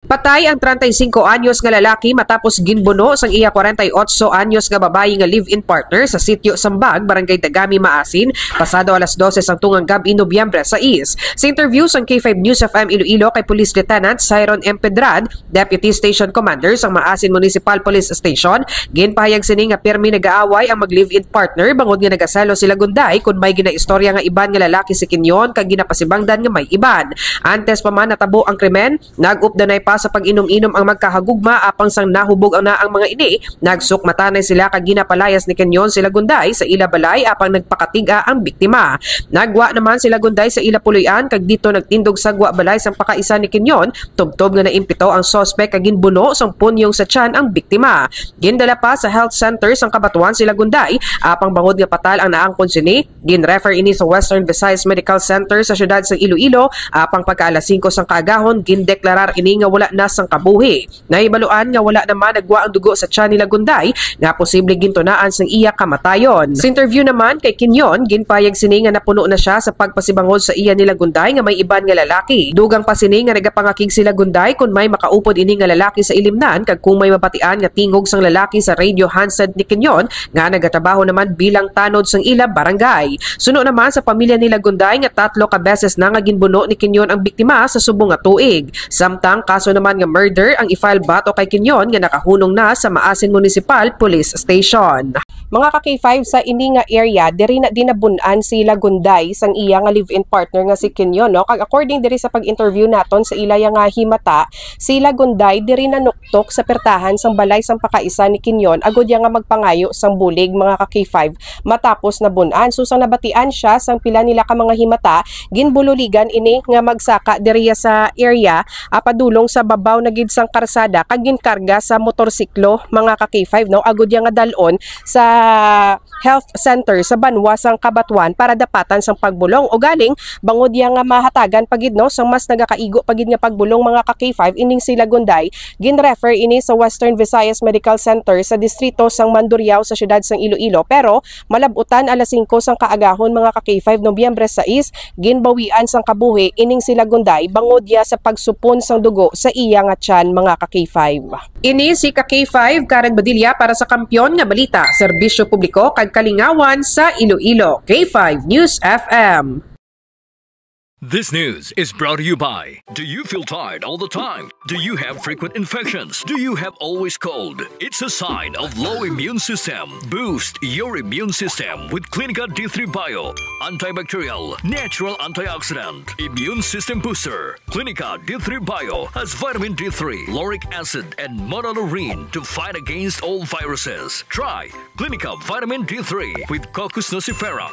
Patay ang 35 anyos nga lalaki matapos ginbuno sang iya 48 anyos nga babayi nga live-in partner sa sitio Sambag, Barangay Dagami, Maasin, pasado alas 12 sang tungang gabi Nobyembre 6. Sa interview sang K5 News FM Iloilo kay Police Lieutenant Cyron M. Pedrad, Deputy Station Commander sang Maasin Municipal Police Station, ginpahayag sini nga pirmi nag-aaway ang mag-live-in partner bangod nga nagasalo sila gunday kun may ginaistorya nga iban nga lalaki si Kinyon kag ginapasibangdan nga may iban. Antes pa man natabo ang krimen, nag-updanay pa sa pag-inom-inom ang magkahagugma apang sang nahubog ang naang mga ini, nagsukmatanay sila kag ginapalayas ni Kenyon sila gunday sa ila balay apang nagpakatiga ang biktima. Nagwa naman sila gunday sa ila puloy-an kag dito nagtindog sagwa balay sang pakaisa ni Kenyon, tubtob nga naimpito ang suspect kag ginbuno sang punyong sa tiyan ang biktima. Gindala pa sa health center sang Kabatuan sila gunday apang bangod nga patal ang naang konsini, ginrefer ini sa Western Visayas Medical Center sa syudad sang Iloilo apang pagka alas 5 sang kaagahon gindeklarar ini nga wala na sang kabuhi. Nahibaluan nga wala naman nagwa ang dugo sa tiyan nila gunday nga posible gintunaan sang iya kamatayon. Sa interview naman kay Kinyon, ginpayag sini nga napuno na siya sa pagpasibangod sa iya nila gunday nga may iban nga lalaki. Dugang pa sini nga nagapangakig sila gunday kung may makaupod ini nga lalaki sa ilimnan kag kung may mabatian nga tingog sang lalaki sa radio handset ni Kinyon nga nagatrabaho naman bilang tanod sang ila barangay. Suno naman sa pamilya nila gunday nga 3 ka beses na nga ginbuno ni Kinyon ang biktima sa subong nga tuig. Samtang kaso naman nga murder ang i-file bato kay Kinyon nga nakahunong na sa Maasin Municipal Police Station. Mga ka-K5 sa ini nga area, diri na dinabunan sila gunday sang iya nga live-in partner nga si Kinyon, no? Kag according diri sa pag-interview naton sa ila nga himata, sila gunday diri na nuktok sa pertahan sang balay sang pakaisa ni Kinyon agud nga magpangayo sang bulig mga ka-K5 matapos nabunan. So sang nabatian siya sang pila nila ka mga himata, ginbululigan ini nga magsaka diri sa area padulong sa babaw na gid sang karsada kag ginkarga sa motorsiklo mga ka-K5, no? Agud nga dalon sa health center sa Banwa sang Kabatuan para dapatan sang pagbulong o galing bangod nga mahatagan pagid, no, sang mas nagakaigo pagid nga pagbulong mga ka-K5 ining sila gunday ginrefer ini sa Western Visayas Medical Center sa distrito sang Mandurriao sa syudad sang Iloilo, pero malabutan alas 5 sang kaagahon mga ka-K5 Nobyembre 6 ginbawian sang kabuhi ining sila gunday bangod sa pagsupon sang dugo sa iya nga tiyan mga ka-K5. Ini si ka-K5 Karen Badilla para sa Kampiyon nga Balita, Serbisyo Publiko kag Kalingawan sa Iloilo. K5 News FM. This news is brought to you by: do you feel tired all the time? Do you have frequent infections? Do you have always cold? It's a sign of low immune system. Boost your immune system with Clinica D3 Bio, antibacterial, natural antioxidant, immune system booster. Clinica D3 Bio has vitamin D3, lauric acid, and monolurine to fight against all viruses. Try Clinica Vitamin D3 with Coccus nocifera.